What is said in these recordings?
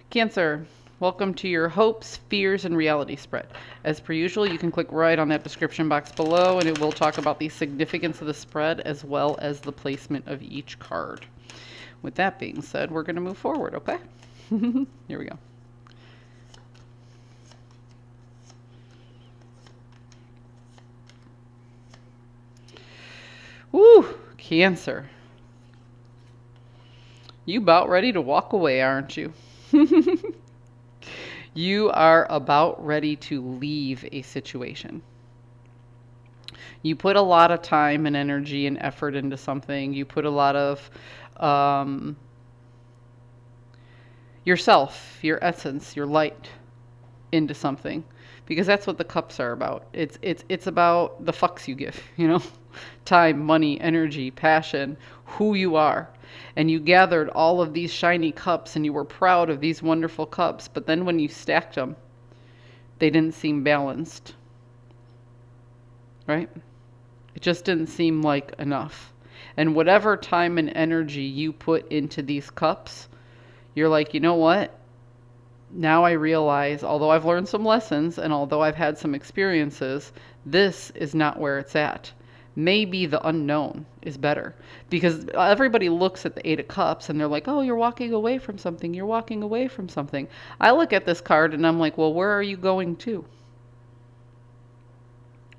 Cancer, welcome to your hopes, fears, and reality spread. As per usual, you can click right on that description box below and it will talk about the significance of the spread as well as the placement of each card. With that being said, we're going to move forward, okay? Here we go. Woo! Cancer. You about ready to walk away, aren't you? You are about ready to leave a situation. You put a lot of time and energy and effort into something. You put a lot of yourself, your essence, your light into something, because that's what the cups are about. It's about the fucks you give, time, money, energy, passion, who you are. And you gathered all of these shiny cups and you were proud of these wonderful cups, but then when you stacked them, they didn't seem balanced. Right? It just didn't seem like enough. And whatever time and energy you put into these cups, you're like, you know what? Now I realize, although I've learned some lessons and although I've had some experiences, this is not where it's at. Maybe the unknown is better, because everybody looks at the Eight of Cups and they're like, oh, you're walking away from something. You're walking away from something. I look at this card and I'm like, well, where are you going to?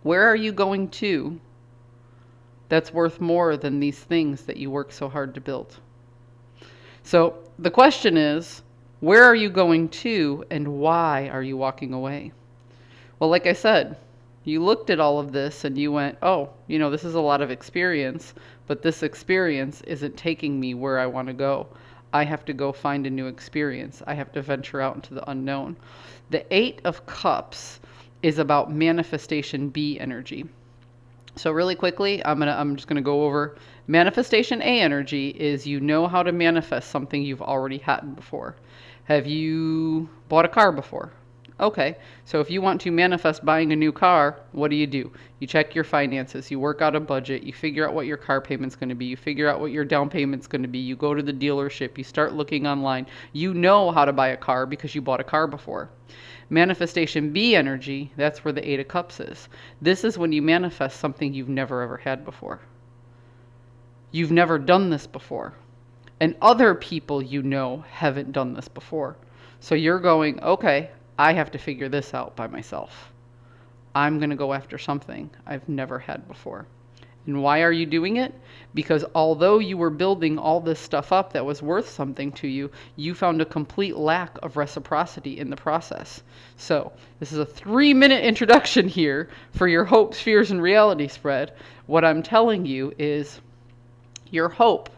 Where are you going to that's worth more than these things that you work so hard to build? So the question is, where are you going to and why are you walking away? Well, like I said, you looked at all of this and you went, oh, this is a lot of experience, but this experience isn't taking me where I want to go. I have to go find a new experience. I have to venture out into the unknown. The Eight of Cups is about manifestation B energy. So really quickly, I'm just gonna go over manifestation A energy is you know how to manifest something you've already had before. Have you bought a car before? Okay, so if you want to manifest buying a new car, what do? You check your finances, you work out a budget, you figure out what your car payment's going to be, you figure out what your down payment's going to be, you go to the dealership, you start looking online. You know how to buy a car because you bought a car before. Manifestation B energy, that's where the Eight of Cups is. This is when you manifest something you've never ever had before. You've never done this before. And other people haven't done this before. So you're going, okay, I have to figure this out by myself. I'm going to go after something I've never had before. And why are you doing it? Because although you were building all this stuff up that was worth something to you, you found a complete lack of reciprocity in the process. So this is a 3-minute introduction here for your hopes, fears, and reality spread. What I'm telling you is your hope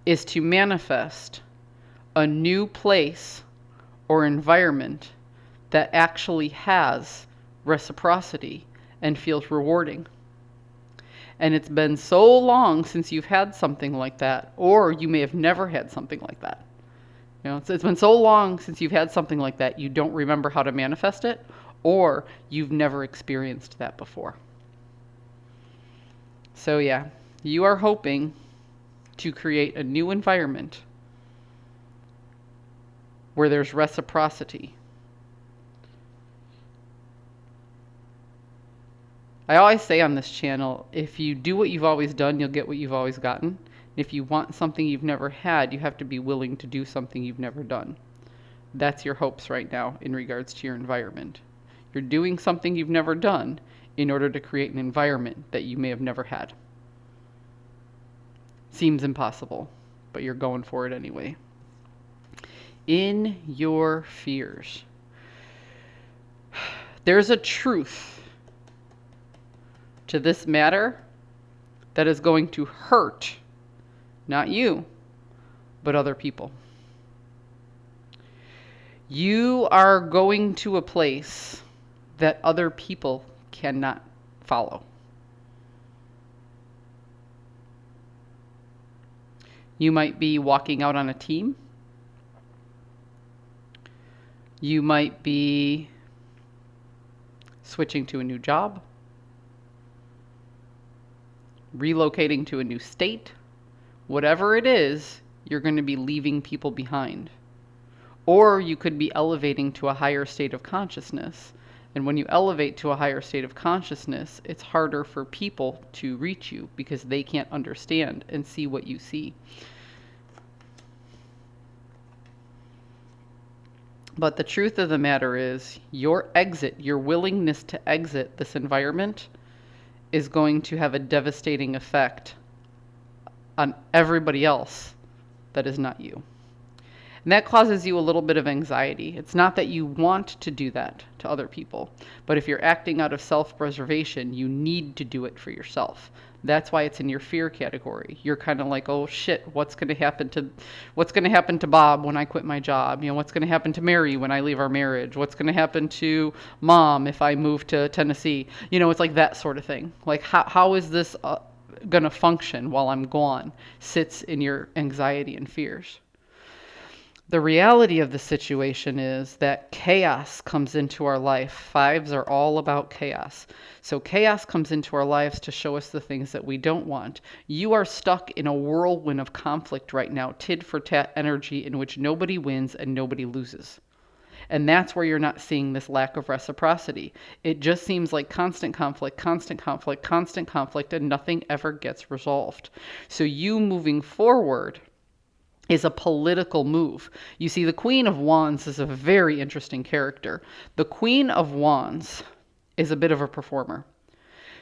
is to manifest a new place or environment that actually has reciprocity and feels rewarding. And it's been so long since you've had something like that, or you may have never had something like that. It's been so long since you've had something like that, you don't remember how to manifest it, or you've never experienced that before. So yeah, you are hoping to create a new environment where there's reciprocity. I always say on this channel, if you do what you've always done, you'll get what you've always gotten. If you want something you've never had, you have to be willing to do something you've never done. That's your hopes right now in regards to your environment. You're doing something you've never done in order to create an environment that you may have never had. Seems impossible, but you're going for it anyway. In your fears, there's a truth to this matter that is going to hurt, not you, but other people. You are going to a place that other people cannot follow. You might be walking out on a team. You might be switching to a new job, relocating to a new state. Whatever it is, you're going to be leaving people behind. Or you could be elevating to a higher state of consciousness. And when you elevate to a higher state of consciousness, it's harder for people to reach you because they can't understand and see what you see. But the truth of the matter is, your exit, your willingness to exit this environment is going to have a devastating effect on everybody else that is not you. And that causes you a little bit of anxiety. It's not that you want to do that to other people, but if you're acting out of self-preservation, you need to do it for yourself. That's why it's in your fear category. You're kind of like, oh shit, what's going to happen to Bob when I quit my job? You know, what's going to happen to Mary when I leave our marriage? What's going to happen to Mom if I move to Tennessee? You know, it's like that sort of thing. Like, how is this going to function while I'm gone? Sits in your anxiety and fears. The reality of the situation is that chaos comes into our life. Fives are all about chaos. So chaos comes into our lives to show us the things that we don't want. You are stuck in a whirlwind of conflict right now, tit for tat energy in which nobody wins and nobody loses. And that's where you're not seeing this lack of reciprocity. It just seems like constant conflict, constant conflict, constant conflict, and nothing ever gets resolved. So you moving forward is a political move. You see, the Queen of Wands is a very interesting character. The Queen of Wands is a bit of a performer.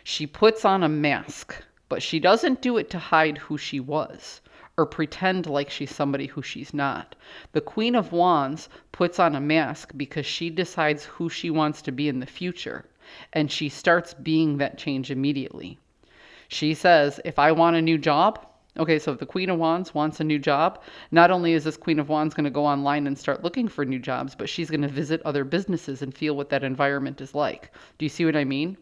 She puts on a mask, but she doesn't do it to hide who she was or pretend like she's somebody who she's not. The Queen of Wands puts on a mask because she decides who she wants to be in the future, and she starts being that change immediately. She says, if I want a new job, okay, so if the Queen of Wands wants a new job, not only is this Queen of Wands going to go online and start looking for new jobs, but she's going to visit other businesses and feel what that environment is like. Do you see what I mean?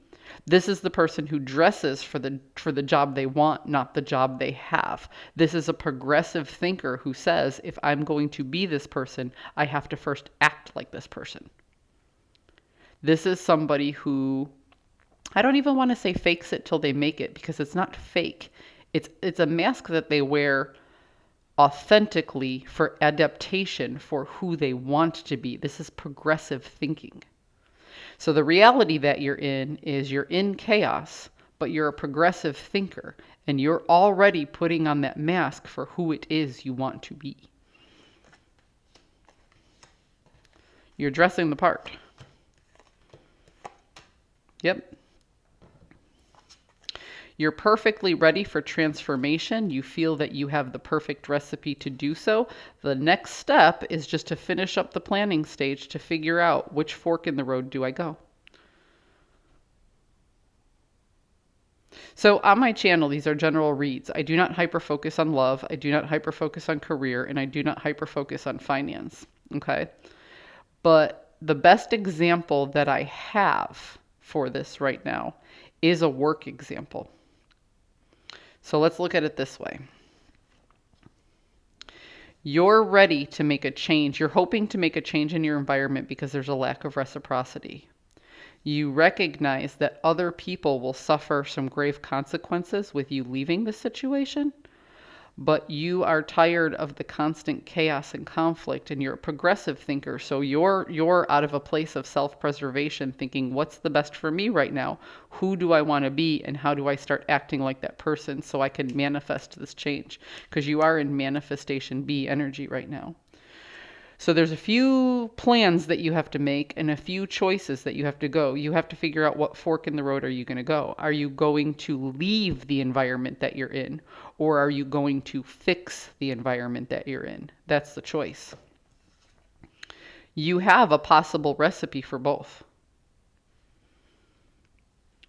This is the person who dresses for the job they want, not the job they have. This is a progressive thinker who says, if I'm going to be this person, I have to first act like this person. This is somebody who, I don't even want to say fakes it till they make it, because it's not fake. It's a mask that they wear authentically for adaptation for who they want to be. This is progressive thinking. So the reality that you're in is you're in chaos, but you're a progressive thinker, and you're already putting on that mask for who it is you want to be. You're dressing the part. Yep. You're perfectly ready for transformation. You feel that you have the perfect recipe to do so. The next step is just to finish up the planning stage to figure out which fork in the road do I go. So on my channel, these are general reads. I do not hyper-focus on love. I do not hyper-focus on career, and I do not hyper-focus on finance. Okay? But the best example that I have for this right now is a work example. So let's look at it this way. You're ready to make a change. You're hoping to make a change in your environment because there's a lack of reciprocity. You recognize that other people will suffer some grave consequences with you leaving the situation, but you are tired of the constant chaos and conflict, and you're a progressive thinker. So you're out of a place of self-preservation, thinking, what's the best for me right now? Who do I want to be, and how do I start acting like that person so I can manifest this change? Because you are in manifestation B energy right now. So there's a few plans that you have to make and a few choices that you have to go. You have to figure out what fork in the road are you going to go. Are you going to leave the environment that you're in, or are you going to fix the environment that you're in? That's the choice. You have a possible recipe for both.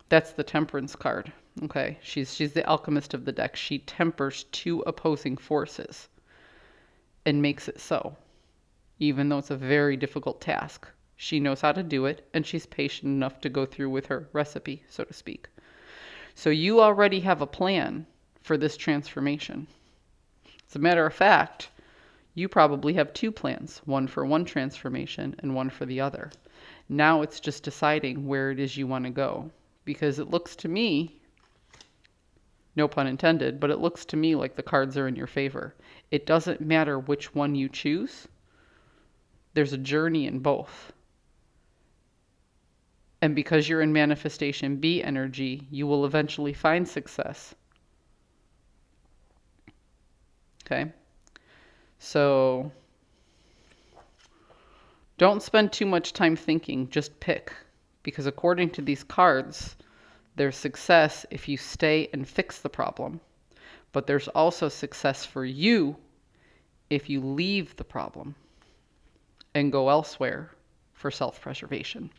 That's the Temperance card. Okay, she's the alchemist of the deck. She tempers two opposing forces and makes it so. Even though it's a very difficult task. She knows how to do it, and she's patient enough to go through with her recipe, so to speak. So you already have a plan for this transformation. As a matter of fact, you probably have two plans, one for one transformation and one for the other. Now it's just deciding where it is you want to go. Because it looks to me, no pun intended, but it looks to me like the cards are in your favor. It doesn't matter which one you choose. There's a journey in both. And because you're in manifestation B energy, you will eventually find success. Okay? So don't spend too much time thinking, just pick. Because according to these cards, there's success if you stay and fix the problem. But there's also success for you if you leave the problem and go elsewhere for self-preservation.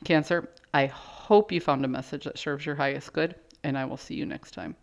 Cancer, I hope you found a message that serves your highest good, and I will see you next time.